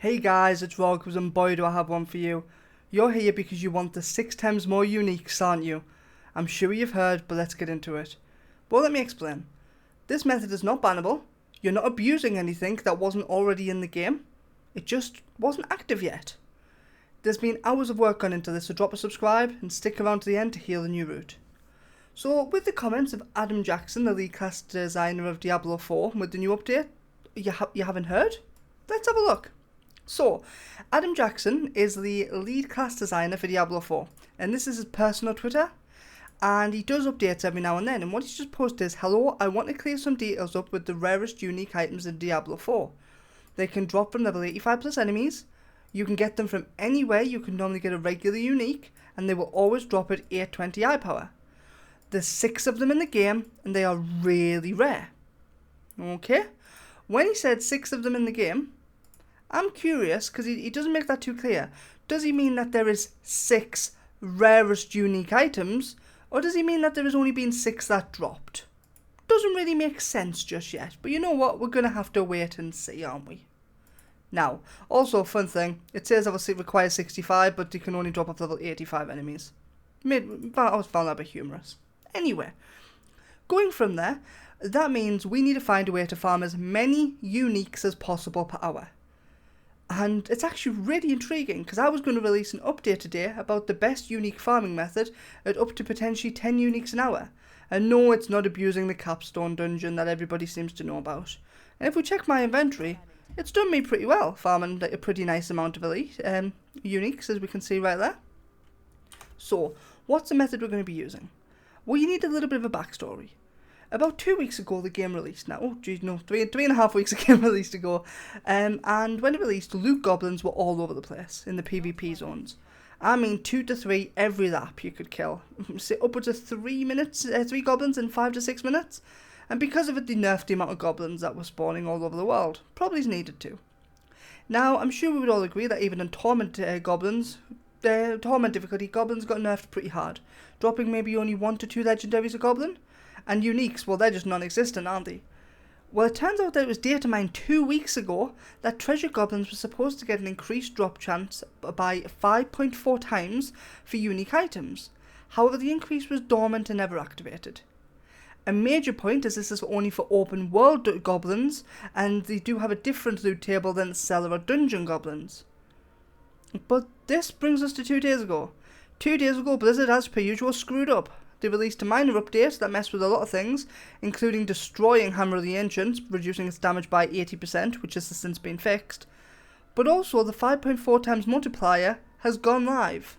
Hey guys, it's Roggers and boy do I have one for you. You're here because you want the 6 times more uniques, aren't you? I'm sure you've heard, but let's get into it. Well, let me explain. This method is not bannable. You're not abusing anything that wasn't already in the game. It just wasn't active yet. There's been hours of work gone into this, so drop a subscribe and stick around to the end to hear the new route. So, with the comments of Adam Jackson, the lead class designer of Diablo 4, with the new update, you haven't heard? Let's have a look. So, Adam Jackson is the lead class designer for Diablo 4, and this is his personal Twitter, and he does updates every now and then, and what he's just posted is, "Hello, I want to clear some details up with the rarest unique items in Diablo 4. They can drop from level 85 plus enemies, you can get them from anywhere you can normally get a regular unique, and they will always drop at 820 eye power. There's 6 of them in the game, and they are really rare." Okay? When he said 6 of them in the game, I'm curious, because he doesn't make that too clear. Does he mean that there is 6 rarest unique items, or does he mean that there has only been 6 that dropped? Doesn't really make sense just yet, but you know what, we're going to have to wait and see, aren't we? Now, also a fun thing, it says obviously it requires 65, but you can only drop off level 85 enemies. I was found that a bit humorous. Anyway, going from there, that means we need to find a way to farm as many uniques as possible per hour. And it's actually really intriguing, because I was going to release an update today about the best unique farming method at up to potentially 10 uniques an hour. And no, it's not abusing the capstone dungeon that everybody seems to know about. And if we check my inventory, it's done me pretty well, farming a pretty nice amount of elite uniques, as we can see right there. So, what's the method we're going to be using? Well, you need a little bit of a backstory. About 2 weeks ago, the game released. Now, oh geez, no, three and a half weeks the game released ago. And when it released, loot goblins were all over the place in the PvP zones. I mean, 2 to 3 every lap you could kill. Say upwards of 3 goblins in 5 to 6 minutes. And because of it, they nerfed the amount of goblins that were spawning all over the world. Probably is needed to. Now, I'm sure we would all agree that even in Torment Torment difficulty, goblins got nerfed pretty hard, dropping maybe only 1 to 2 legendaries a goblin. And uniques, well, they're just non-existent, aren't they? Well, it turns out that it was data mined 2 weeks ago that treasure goblins were supposed to get an increased drop chance by 5.4 times for unique items. However, the increase was dormant and never activated. A major point is this is only for open world goblins, and they do have a different loot table than cellar or dungeon goblins. But this brings us to 2 days ago. 2 days ago, Blizzard, as per usual, screwed up. They released a minor update that messed with a lot of things, including destroying Hammer of the Ancients, reducing its damage by 80%, which has since been fixed. But also, the 5.4 times multiplier has gone live.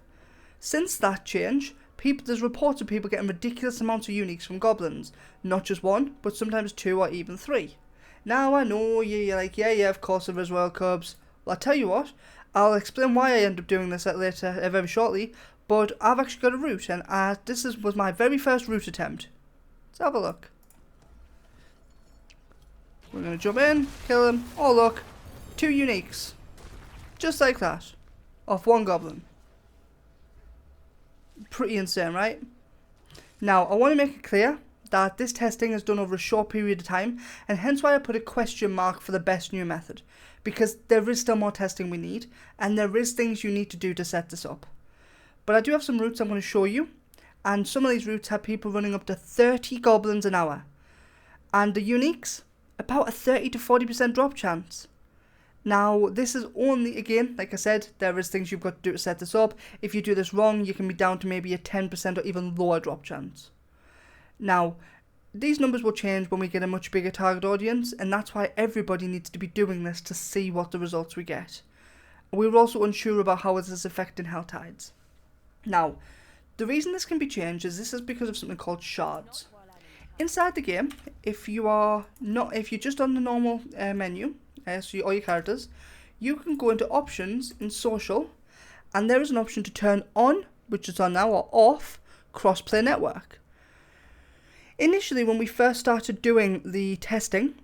Since that change, there's reports of people getting ridiculous amounts of uniques from goblins. Not just 1, but sometimes 2 or even 3. Now, I know you're like, yeah, of course there is Royal Cubs. Well, I'll tell you what, I'll explain why I end up doing this later, very shortly. But I've actually got a route, and was my very first route attempt. Let's have a look. We're going to jump in, kill him. Oh look, 2 uniques. Just like that. Off 1 goblin. Pretty insane, right? Now, I want to make it clear that this testing is done over a short period of time, and hence why I put a question mark for the best new method. Because there is still more testing we need, and there is things you need to do to set this up. But I do have some routes I'm going to show you, and some of these routes have people running up to 30 goblins an hour. And the uniques, about a 30 to 40% drop chance. Now, this is only, again, like I said, there is things you've got to do to set this up. If you do this wrong, you can be down to maybe a 10% or even lower drop chance. Now, these numbers will change when we get a much bigger target audience, and that's why everybody needs to be doing this to see what the results we get. We were also unsure about how this is affecting Hell Tides. Now, the reason this can be changed is this is because of something called Shards. Inside the game, if you're just on the normal menu, so all your characters, you can go into options in social, and there is an option to turn on, which is on now, or off, crossplay network. Initially, when we first started doing the testing,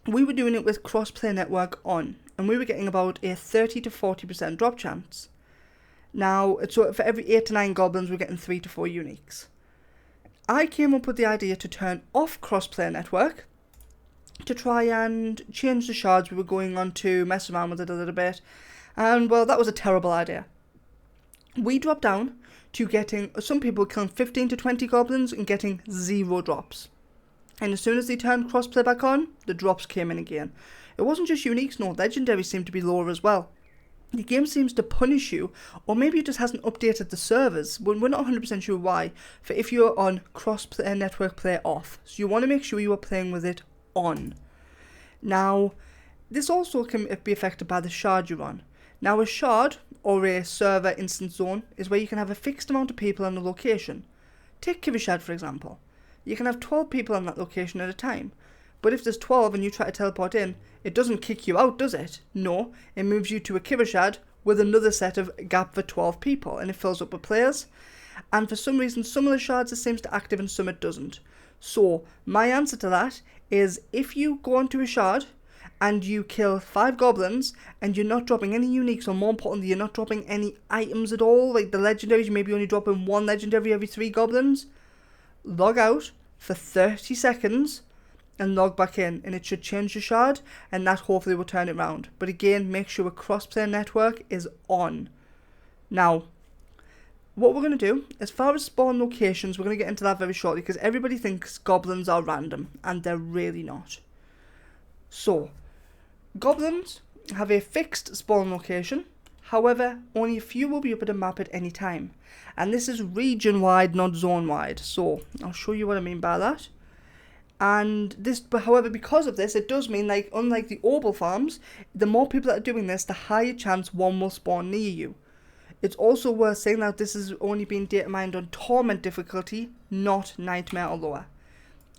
we were doing it with crossplay network on, and we were getting about a 30 to 40% drop chance. Now, so for every 8 to 9 goblins, we're getting 3 to 4 uniques. I came up with the idea to turn off crossplay network to try and change the shards. We were going on to mess around with it a little bit, and well, that was a terrible idea. We dropped down to getting, some people killing 15 to 20 goblins and getting 0 drops. And as soon as they turned crossplay back on, the drops came in again. It wasn't just uniques, no, legendaries seemed to be lower as well. The game seems to punish you, or maybe it just hasn't updated the servers, we're not 100% sure why, for if you're on cross-play network play off. So you want to make sure you are playing with it on. Now, this also can be affected by the shard you're on. Now, a shard, or a server instance zone, is where you can have a fixed amount of people on a location. Take Kivishad for example. You can have 12 people on that location at a time. But if there's 12 and you try to teleport in, it doesn't kick you out, does it? No, it moves you to a Kivishad with another set of gap for 12 people, and it fills up with players. And for some reason, some of the shards it seems to active and some it doesn't. So, my answer to that is if you go onto a shard and you kill 5 goblins and you're not dropping any uniques, or more importantly, you're not dropping any items at all, like the legendaries, you may be only dropping 1 legendary every 3 goblins, log out for 30 seconds and log back in, and it should change the shard, and that hopefully will turn it round. But again, make sure a cross-player network is on. Now, what we're going to do, as far as spawn locations, we're going to get into that very shortly, because everybody thinks goblins are random, and they're really not. So, goblins have a fixed spawn location, however, only a few will be up at a map at any time. And this is region-wide, not zone-wide, so I'll show you what I mean by that. And this, but however, because of this, it does mean, like, unlike the Obel farms, the more people that are doing this, the higher chance one will spawn near you. It's also worth saying that this is only being data mined on Torment difficulty, not Nightmare or lower.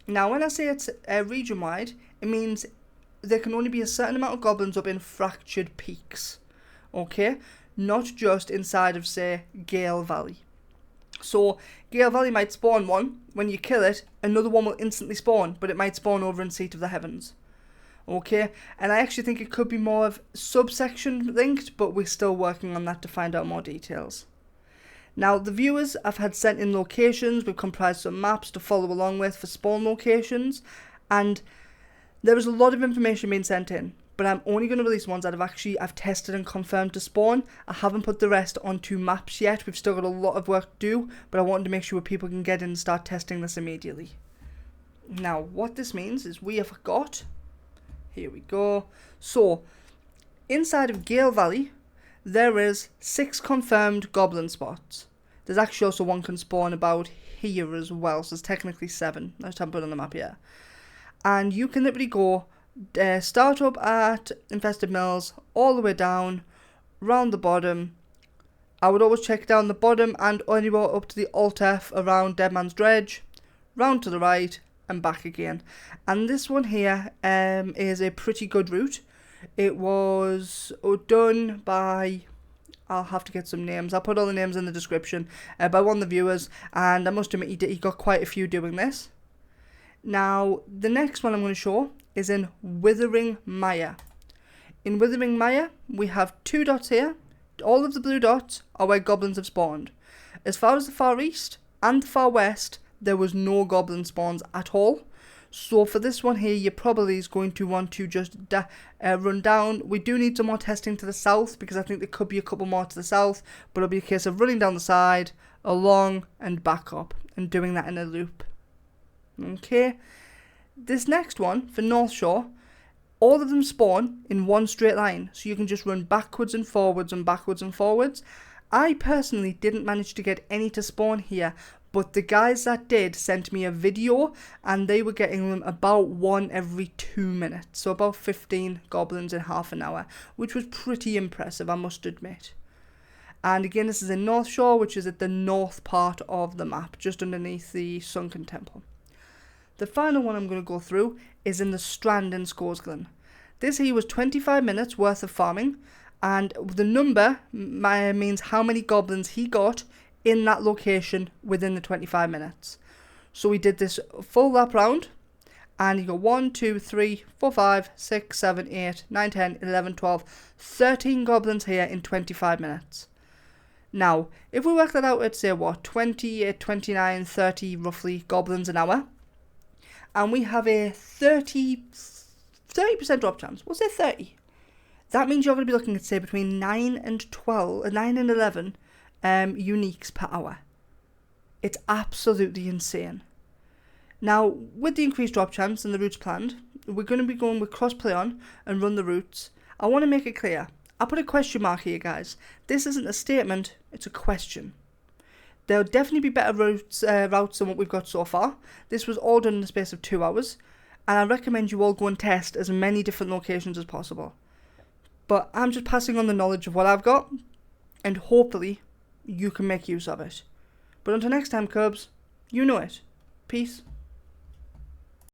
Now, when I say it's region-wide, it means there can only be a certain amount of goblins up in fractured peaks, okay? Not just inside of, say, Gale Valley. So, Gale Valley might spawn one, when you kill it, another one will instantly spawn, but it might spawn over in Seat of the Heavens. Okay, and I actually think it could be more of subsection linked, but we're still working on that to find out more details. Now, the viewers have had sent in locations, we've comprised some maps to follow along with for spawn locations, and there is a lot of information being sent in, but I'm only going to release ones that I've tested and confirmed to spawn. I haven't put the rest onto maps yet, we've still got a lot of work to do, but I wanted to make sure people can get in and start testing this immediately. Now, what this means is we have got, here we go, so, inside of Gale Valley, there is 6 confirmed goblin spots. There's actually also one can spawn about here as well, so it's technically 7, I just haven't put it on the map yet. And you can literally go, start up at Infested Mills, all the way down, round the bottom. I would always check down the bottom and anywhere up to the Alt-F around Dead Man's Dredge, round to the right, and back again. And this one here is a pretty good route. It was done by, I'll have to get some names, I'll put all the names in the description, by one of the viewers, and I must admit he got quite a few doing this. Now, the next one I'm going to show is in Withering Mire. In Withering Mire, we have 2 dots here. All of the blue dots are where goblins have spawned. As far as the far east and the far west, there was no goblin spawns at all. So for this one here, you probably is going to want to just run down. We do need some more testing to the south, because I think there could be a couple more to the south, but it'll be a case of running down the side, along, and back up, and doing that in a loop. Okay, this next one for North Shore, all of them spawn in one straight line, so you can just run backwards and forwards and backwards and forwards. I personally didn't manage to get any to spawn here, but the guys that did sent me a video, and they were getting them about 1 every 2 minutes, so about 15 goblins in half an hour, which was pretty impressive, I must admit. And again, this is in North Shore, which is at the north part of the map, just underneath the Sunken Temple. The final one I'm going to go through is in the Strand in Scoresglen. This here was 25 minutes worth of farming, and the number means how many goblins he got in that location within the 25 minutes. So we did this full lap round, and you got 1, 2, 3, 4, 5, 6, 7, 8, 9, 10, 11, 12, 13 goblins here in 25 minutes. Now, if we work that out at, say, what, 28, 29, 30 roughly goblins an hour, and we have a 30 30% drop chance. We'll say 30. That means you're going to be looking at, say, between 9 and 11 uniques per hour. It's absolutely insane. Now, with the increased drop chance and the routes planned, we're going to be going with crossplay on and run the routes. I want to make it clear. I put a question mark here, guys. This isn't a statement, it's a question. There'll definitely be better routes than what we've got so far. This was all done in the space of 2 hours, and I recommend you all go and test as many different locations as possible. But I'm just passing on the knowledge of what I've got, and hopefully you can make use of it. But until next time, Cubs, you know it. Peace.